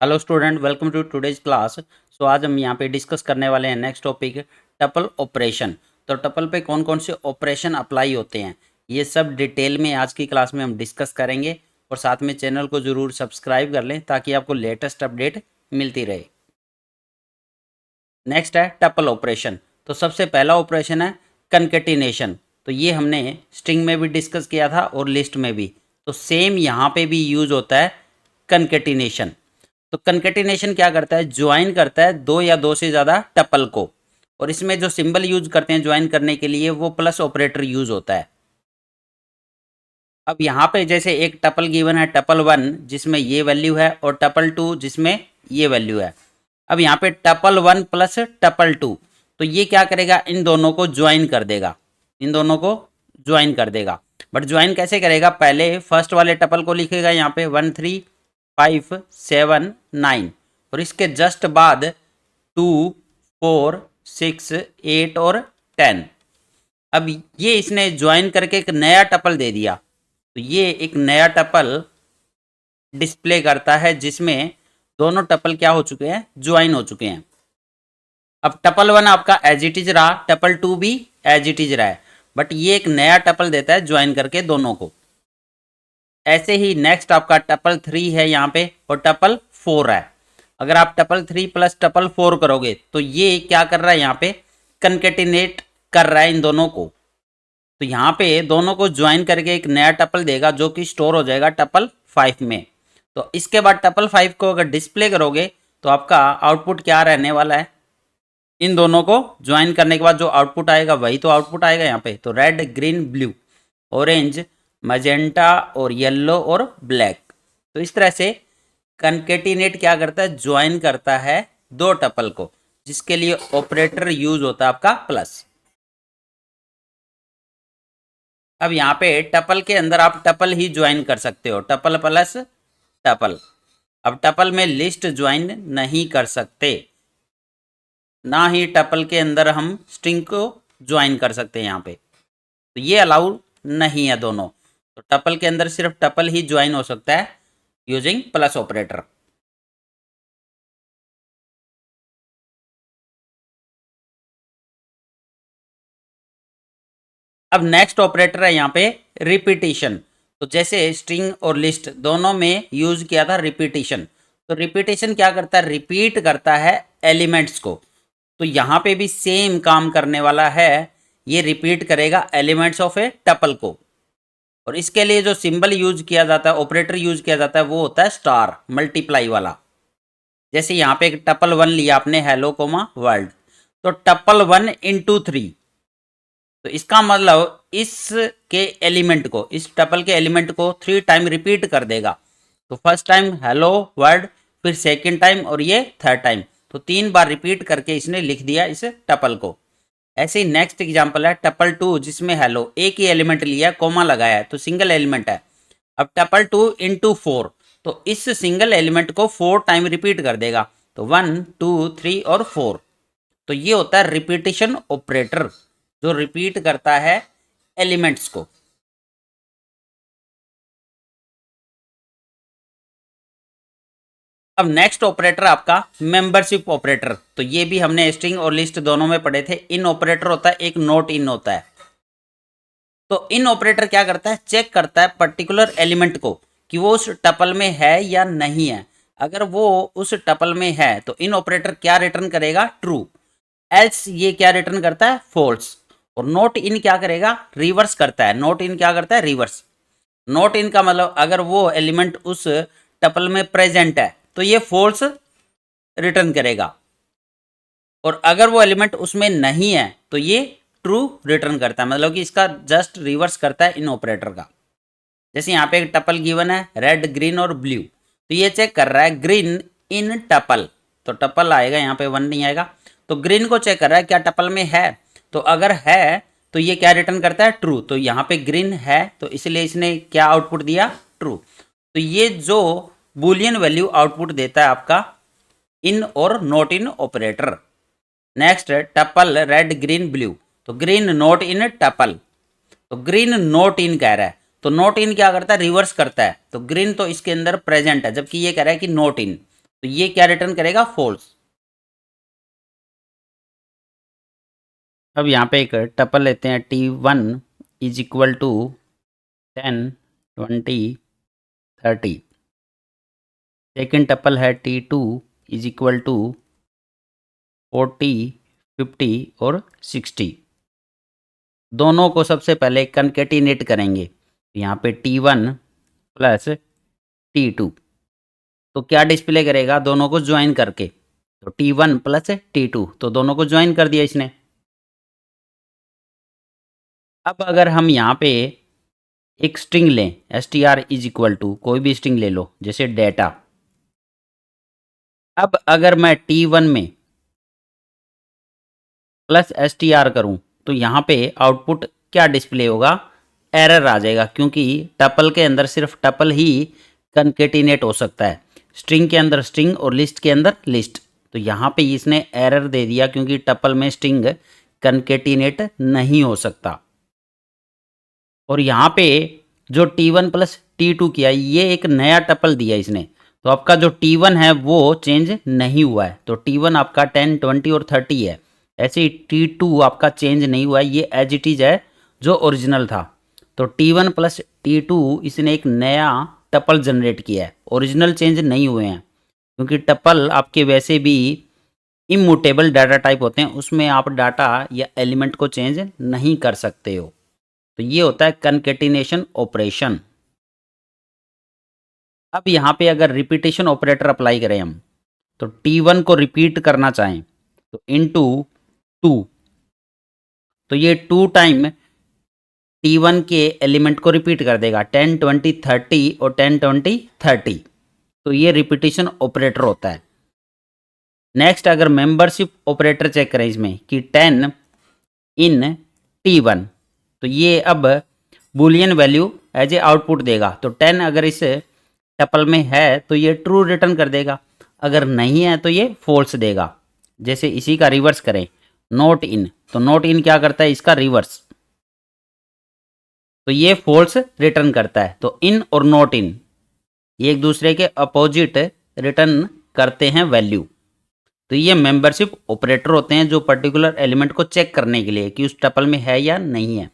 Hello student, welcome to today's class. So आज हम यहाँ पे डिस्कस करने वाले हैं नेक्स्ट टॉपिक टपल ऑपरेशन। तो टपल पे कौन कौन से ऑपरेशन अप्लाई होते हैं ये सब डिटेल में आज की क्लास में हम डिस्कस करेंगे। और साथ में चैनल को ज़रूर सब्सक्राइब कर लें ताकि आपको लेटेस्ट अपडेट मिलती रहे। नेक्स्ट है टपल ऑपरेशन। तो सबसे पहला ऑपरेशन है कनकेटिनेशन। तो ये हमने स्ट्रिंग में भी डिस्कस किया था और लिस्ट में भी। तो सेम यहाँ पे भी यूज होता है कनकेटिनेशन। तो कनकेटिनेशन क्या करता है, ज्वाइन करता है दो या दो से ज़्यादा टपल को। और इसमें जो सिंबल यूज करते हैं ज्वाइन करने के लिए वो प्लस ऑपरेटर यूज होता है। अब यहाँ पे जैसे एक टपल गिवन है टपल 1 जिसमें ये वैल्यू है और टपल 2 जिसमें ये वैल्यू है। अब यहाँ पे टपल 1 प्लस टपल 2, तो ये क्या करेगा, इन दोनों को ज्वाइन कर देगा। इन दोनों को ज्वाइन कर देगा। बट ज्वाइन कैसे करेगा, पहले फर्स्ट वाले टपल को लिखेगा यहाँ पे 1 3 5 7 9 और इसके जस्ट बाद 2 4 6 8 और 10। अब ये इसने ज्वाइन करके एक नया टपल दे दिया। तो ये एक नया टपल डिस्प्ले करता है जिसमें दोनों टपल क्या हो चुके हैं, ज्वाइन हो चुके हैं। अब टपल 1 आपका एज इट इज रहा, टपल 2 भी एज इट इज रहा है, बट ये एक नया टपल देता है ज्वाइन करके दोनों को। ऐसे ही नेक्स्ट आपका टपल 3 है यहाँ पे और टपल 4 है। अगर आप टपल 3 प्लस टपल 4 करोगे तो ये क्या कर रहा है, यहाँ पे कनकेटिनेट कर रहा है इन दोनों को। तो यहाँ पे दोनों को ज्वाइन करके एक नया टपल देगा जो कि स्टोर हो जाएगा टपल 5 में। तो इसके बाद टपल 5 को अगर डिस्प्ले करोगे तो आपका आउटपुट क्या रहने वाला है, इन दोनों को ज्वाइन करने के बाद जो आउटपुट आएगा वही तो आउटपुट आएगा यहाँ पे। तो red green blue orange magenta और येलो और ब्लैक। तो इस तरह से कनकेटिनेट क्या करता है, ज्वाइन करता है दो टपल को, जिसके लिए ऑपरेटर यूज होता है आपका प्लस। अब यहाँ पे टपल के अंदर आप टपल ही ज्वाइन कर सकते हो, टपल प्लस टपल। अब टपल में लिस्ट ज्वाइन नहीं कर सकते, ना ही टपल के अंदर हम स्ट्रिंग को ज्वाइन कर सकते हैं यहाँ पे। तो ये अलाउ नहीं है दोनों। तो टपल के अंदर सिर्फ टपल ही ज्वाइन हो सकता है यूजिंग प्लस ऑपरेटर। अब नेक्स्ट ऑपरेटर है यहाँ पे रिपीटिशन। तो जैसे स्ट्रिंग और लिस्ट दोनों में यूज किया था रिपीटिशन। तो रिपीटिशन क्या करता है, रिपीट करता है एलिमेंट्स को। तो यहाँ पे भी सेम काम करने वाला है, ये रिपीट करेगा एलिमेंट्स ऑफ ए टपल को। और इसके लिए जो सिंबल यूज किया जाता है, ऑपरेटर यूज किया जाता है, वो होता है स्टार, मल्टीप्लाई वाला। जैसे यहाँ पे एक टपल 1 लिया आपने, हेलो कोमा वर्ल्ड, तो टपल 1 इंटू 3। तो इसका मतलब इसके एलिमेंट को, इस टपल के एलिमेंट को 3 टाइम रिपीट कर देगा। तो फर्स्ट टाइम हेलो वर्ड, फिर सेकंड टाइम और ये थर्ड टाइम। तो 3 बार रिपीट करके इसने लिख दिया इस टपल को। ऐसे ही नेक्स्ट एग्जांपल है टपल 2 जिसमें हेलो एक ही एलिमेंट लिया है, कोमा लगाया है, तो सिंगल एलिमेंट है। अब टपल 2 इंटू 4, तो इस सिंगल एलिमेंट को 4 टाइम रिपीट कर देगा। तो 1 2 3 और 4। तो ये होता है रिपीटिशन ऑपरेटर, जो रिपीट करता है एलिमेंट्स को। अब नेक्स्ट ऑपरेटर आपका मेंबरशिप ऑपरेटर। तो ये भी हमने स्ट्रिंग और लिस्ट दोनों में पढ़े थे। इन ऑपरेटर होता है, एक नोट इन होता है। तो इन ऑपरेटर क्या करता है, चेक करता है पर्टिकुलर एलिमेंट को कि वो उस टपल में है या नहीं है। अगर वो उस टपल में है तो इन ऑपरेटर क्या रिटर्न करेगा, ट्रू। एल्स ये क्या रिटर्न करता है, फॉल्स। और नोट इन क्या करेगा, रिवर्स करता है। नोट इन क्या करता है, रिवर्स। नोट इन का मतलब अगर वो एलिमेंट उस टपल में प्रेजेंट है तो ये फॉल्स रिटर्न करेगा, और अगर वो एलिमेंट उसमें नहीं है तो ये ट्रू रिटर्न करता है। मतलब कि इसका जस्ट रिवर्स करता है इन ऑपरेटर का। जैसे यहाँ पे एक टपल गिवन है रेड ग्रीन और ब्लू, तो ये चेक कर रहा है ग्रीन इन टपल। तो टपल आएगा यहाँ पे, 1 नहीं आएगा। तो ग्रीन को चेक कर रहा है क्या टपल में है। तो अगर है तो ये क्या रिटर्न करता है, ट्रू। तो यहाँ पे ग्रीन है तो इसलिए इसने क्या आउटपुट दिया, ट्रू। तो ये जो बुलियन वैल्यू आउटपुट देता है आपका इन और not in operator. Next tuple red green blue, तो ग्रीन नॉट इन टपल। तो ग्रीन नॉट इन कह रहा है, तो नॉट इन क्या करता है, रिवर्स करता है। तो ग्रीन तो इसके अंदर प्रेजेंट है जबकि ये कह रहा है कि नॉट इन। तो ये क्या रिटर्न करेगा, फॉल्स। अब यहाँ पे एक टपल लेते हैं, T1 is equal to 10, 20, 30। Second tuple है T2 इज इक्वल टू 40, 50 और 60। दोनों को सबसे पहले कनकेटिनेट करेंगे। यहाँ पे T1 प्लस T2, तो क्या डिस्प्ले करेगा, दोनों को ज्वाइन करके। तो T1 प्लस T2, तो दोनों को ज्वाइन कर दिया इसने। अब अगर हम यहाँ पे एक स्ट्रिंग लें, str इज इक्वल टू कोई भी स्ट्रिंग ले लो, जैसे डेटा। अब अगर मैं T1 में प्लस str करूं तो यहाँ पे आउटपुट क्या डिस्प्ले होगा, एरर आ जाएगा, क्योंकि टपल के अंदर सिर्फ टपल ही कनकेटिनेट हो सकता है, स्ट्रिंग के अंदर स्ट्रिंग और लिस्ट के अंदर लिस्ट। तो यहाँ पे इसने एरर दे दिया, क्योंकि टपल में स्ट्रिंग कनकेटिनेट नहीं हो सकता। और यहाँ पे जो T1 प्लस T2 किया, ये एक नया टपल दिया इसने, तो आपका जो T1 है वो चेंज नहीं हुआ है। तो T1 आपका 10, 20 और 30 है। ऐसे ही T2 आपका चेंज नहीं हुआ है, ये एज इट इज़ है जो ओरिजिनल था। तो T1 प्लस T2 इसने एक नया टपल जनरेट किया है, ओरिजिनल चेंज नहीं हुए हैं, क्योंकि टपल आपके वैसे भी इम्यूटेबल डाटा टाइप होते हैं, उसमें आप डाटा या एलिमेंट को चेंज नहीं कर सकते हो। तो ये होता है कनकेटिनेशन ऑपरेशन। अब यहाँ पे अगर रिपीटेशन ऑपरेटर अप्लाई करें हम, तो T1 को रिपीट करना चाहें तो इनटू 2, तो ये 2 टाइम T1 के एलिमेंट को रिपीट कर देगा, 10, 20, 30 और 10, 20, 30। तो ये रिपीटेशन ऑपरेटर होता है। नेक्स्ट अगर मेंबरशिप ऑपरेटर चेक करें इसमें कि 10 इन T1, तो ये अब Boolean value as a output देगा। तो 10 अगर इस टपल में है तो ये ट्रू रिटर्न कर देगा, अगर नहीं है तो ये फॉल्स देगा। जैसे इसी का रिवर्स करें, नॉट इन, तो नॉट इन क्या करता है, इसका रिवर्स, तो ये फॉल्स रिटर्न करता है। तो इन और नॉट इन ये एक दूसरे के अपोजिट रिटर्न करते हैं वैल्यू। तो ये मेंबरशिप ऑपरेटर होते हैं जो पर्टिकुलर एलिमेंट को चेक करने के लिए कि उस टपल में है या नहीं है।